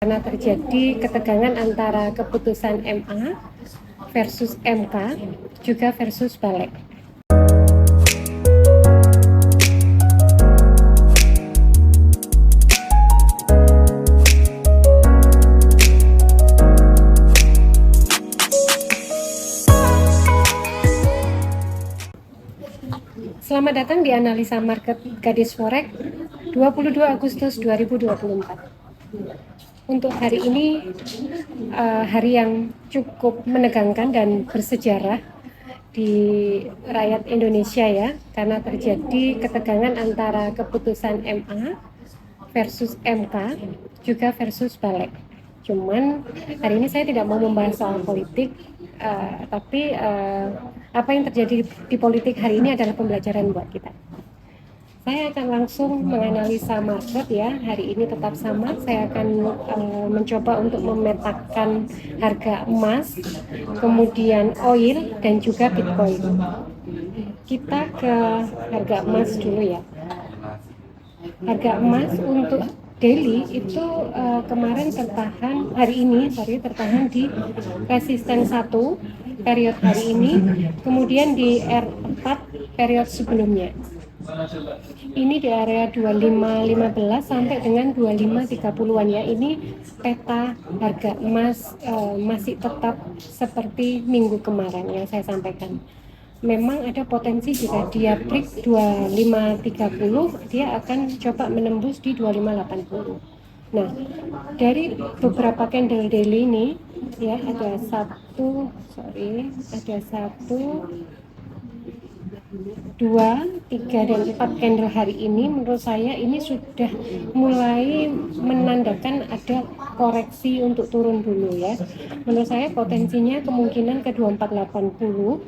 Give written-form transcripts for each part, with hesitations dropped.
karena terjadi ketegangan antara keputusan MA versus MK juga versus Balik. Selamat datang di Analisa Market Gadis Forex 22 Agustus 2024. Untuk hari ini hari yang cukup menegangkan dan bersejarah di rakyat Indonesia ya, karena terjadi ketegangan antara keputusan MA versus MK juga versus Balik. Cuman hari ini saya tidak mau membahas soal politik, tapi apa yang terjadi di politik hari ini adalah pembelajaran buat kita. Saya akan langsung menganalisa market ya. Hari ini tetap sama. Saya akan mencoba untuk memetakan harga emas, kemudian oil dan juga Bitcoin. Kita ke harga emas dulu ya. Harga emas untuk daily itu kemarin tertahan, hari ini tertahan di resisten 1 periode hari ini, kemudian di R4 periode sebelumnya. Ini di area 25.15 sampai dengan 25.30-an ya. Ini peta harga emas masih tetap seperti minggu kemarin yang saya sampaikan. Memang ada potensi jika dia break 25.30, dia akan coba menembus di 25.80. Nah, dari beberapa candle daily ini ya, ada satu, dua, tiga, dan 4 candle hari ini. Menurut saya ini sudah mulai menandakan ada koreksi untuk turun dulu ya. Menurut saya potensinya kemungkinan ke 2480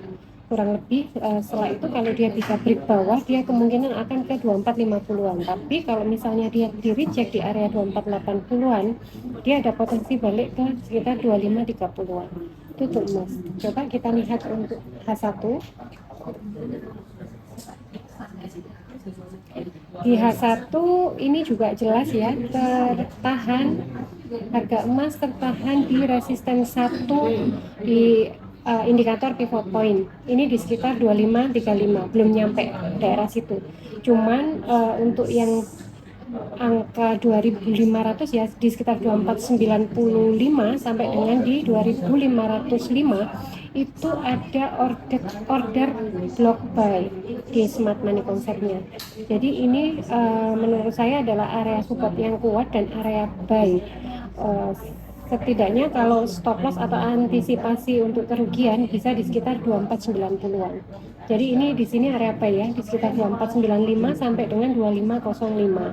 kurang lebih. Setelah itu kalau dia bisa break bawah, dia kemungkinan akan ke 2450-an. Tapi kalau misalnya dia di reject di area 2480-an, dia ada potensi balik ke sekitar 2530-an. Itu untuk emas. Coba kita lihat untuk H1. Di H1 ini juga jelas ya, tertahan, harga emas tertahan di resisten 1 di indikator pivot point. Ini di sekitar 2535, belum nyampe daerah situ. Cuman untuk yang angka 2500 ya, di sekitar 2495 sampai dengan di 2505 itu ada order block buy di smart money konsepnya. Jadi ini menurut saya adalah area support yang kuat dan area buy. Setidaknya kalau stop loss atau antisipasi untuk kerugian bisa di sekitar 2490-an. Jadi ini di sini area buy ya, di sekitar 2495 sampai dengan 2505.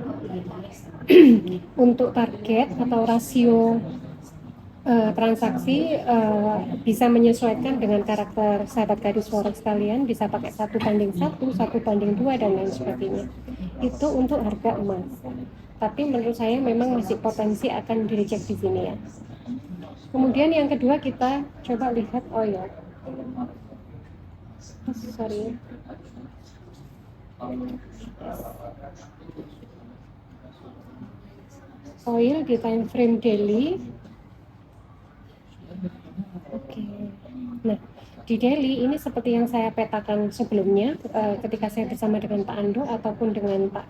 Untuk target atau rasio transaksi bisa menyesuaikan dengan karakter sahabat gadis forex kalian, bisa pakai 1:1, 1:2 dan lain sebagainya. Itu untuk harga emas. Tapi menurut saya memang masih potensi akan di reject di sini ya. Kemudian yang kedua kita coba lihat oil. Oil di time frame daily. Nah, di daily ini seperti yang saya petakan sebelumnya ketika saya bersama dengan Pak Ando ataupun dengan Pak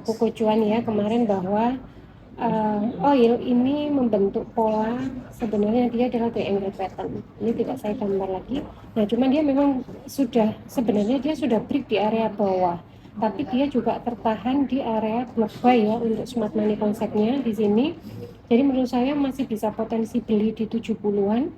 Koko Cuan ya kemarin, bahwa oil ini membentuk pola, sebenarnya dia adalah triangle pattern. Ini tidak saya gambar lagi. Nah, cuman dia memang sebenarnya dia sudah break di area bawah, tapi dia juga tertahan di area block buy ya untuk smart money konsepnya di sini. Jadi menurut saya masih bisa potensi beli di 70-an,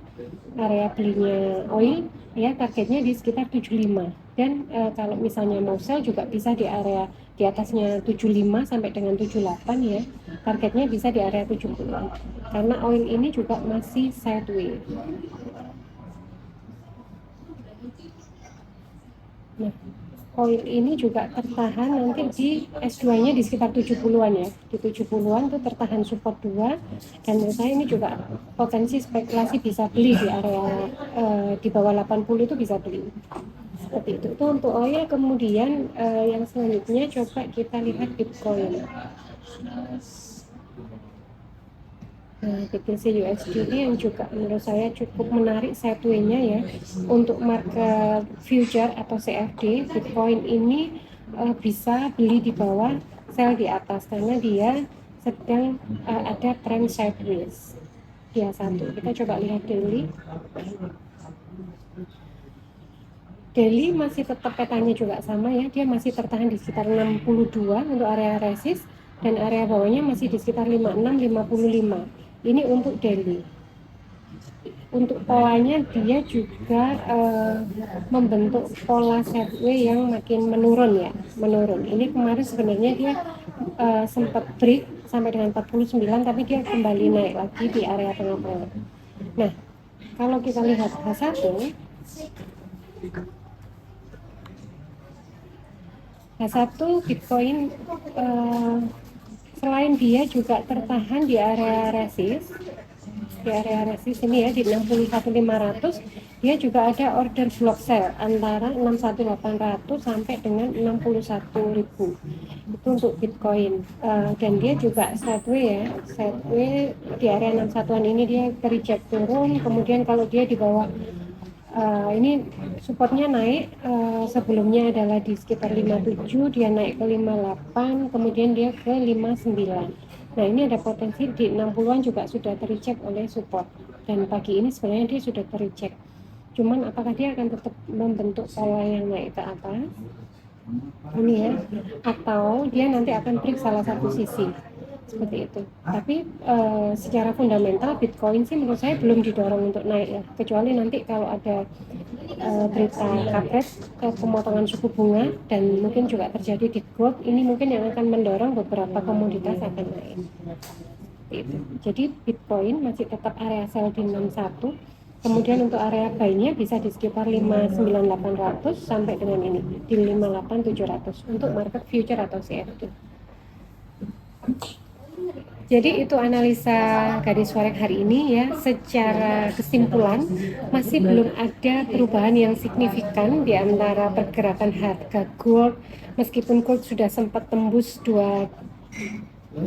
area belinya oil ya, targetnya di sekitar 75. Dan kalau misalnya mau sell juga bisa di area di atasnya 75 sampai dengan 78 ya, targetnya bisa di area 70-an, karena oil ini juga masih sideways. Nah, oil ini juga tertahan nanti di S2 nya di sekitar 70-an ya, di 70-an tuh tertahan support 2, dan menurut saya ini juga potensi spekulasi bisa beli di area di bawah 80 itu bisa beli seperti itu. Itu untuk oil. Kemudian yang selanjutnya coba kita lihat Bitcoin. BTC USD ini yang juga menurut saya cukup menarik sideway-nya ya untuk market future atau CFD. Bitcoin ini bisa beli di bawah, sell di atas karena dia sedang ada trend sideways. Dia satu. Kita coba lihat daily masih tetap petanya juga sama ya, dia masih tertahan di sekitar 62 untuk area resist dan area bawahnya masih di sekitar 56 55. Ini untuk daily. Untuk polanya dia juga membentuk pola sideway yang makin menurun ya, menurun. Ini kemarin sebenarnya dia sempat break sampai dengan 49 tapi dia kembali naik lagi di area tengah-tengah. Nah, kalau kita lihat H1 Bitcoin selain dia juga tertahan di area resist ini ya di 61.500, dia juga ada order block sell antara 61.800 sampai dengan 61.000 itu untuk Bitcoin. Dan dia juga sideway di area 61-an ini dia terjejak turun, kemudian kalau dia di bawah ini supportnya naik, sebelumnya adalah di sekitar 57, dia naik ke 58, kemudian dia ke 59. Nah ini ada potensi di 60-an juga sudah tercek oleh support, dan pagi ini sebenarnya dia sudah tercek. Cuman apakah dia akan tetap membentuk pola yang naik ke atas ini ya, atau dia nanti akan break salah satu sisi seperti itu. Tapi secara fundamental Bitcoin sih menurut saya belum didorong untuk naik ya, kecuali nanti kalau ada berita karet pemotongan suku bunga dan mungkin juga terjadi di gold, ini mungkin yang akan mendorong beberapa komoditas akan naik. Itu. Jadi Bitcoin masih tetap area sell di 61, kemudian untuk area buy-nya bisa di sekitar 59.800 sampai dengan ini di 58.700 untuk market future atau CFD. Jadi itu analisa Gadis Forex hari ini ya. Secara kesimpulan masih belum ada perubahan yang signifikan di antara pergerakan harga gold, meskipun gold sudah sempat tembus 2530,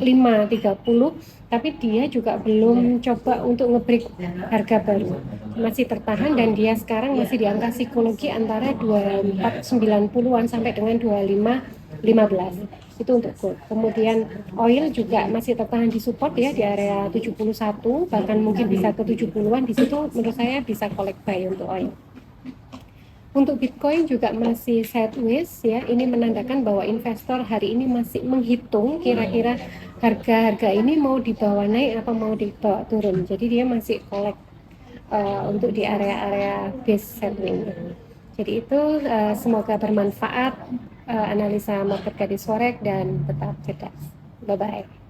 tapi dia juga belum coba untuk ngebreak harga baru, masih tertahan dan dia sekarang masih di angka psikologi antara 2490-an sampai dengan 2515. Itu untuk gold. Kemudian oil juga masih tertahan di support ya di area 71, bahkan mungkin bisa ke 70-an. Di situ menurut saya bisa collect buy untuk oil. Untuk Bitcoin juga masih sideways ya. Ini menandakan bahwa investor hari ini masih menghitung kira-kira harga-harga ini mau dibawa naik atau mau dibawa turun. Jadi dia masih collect untuk di area-area base settling. Jadi itu semoga bermanfaat analisa market Gadis Forex dan tetap cerdas. Bye bye.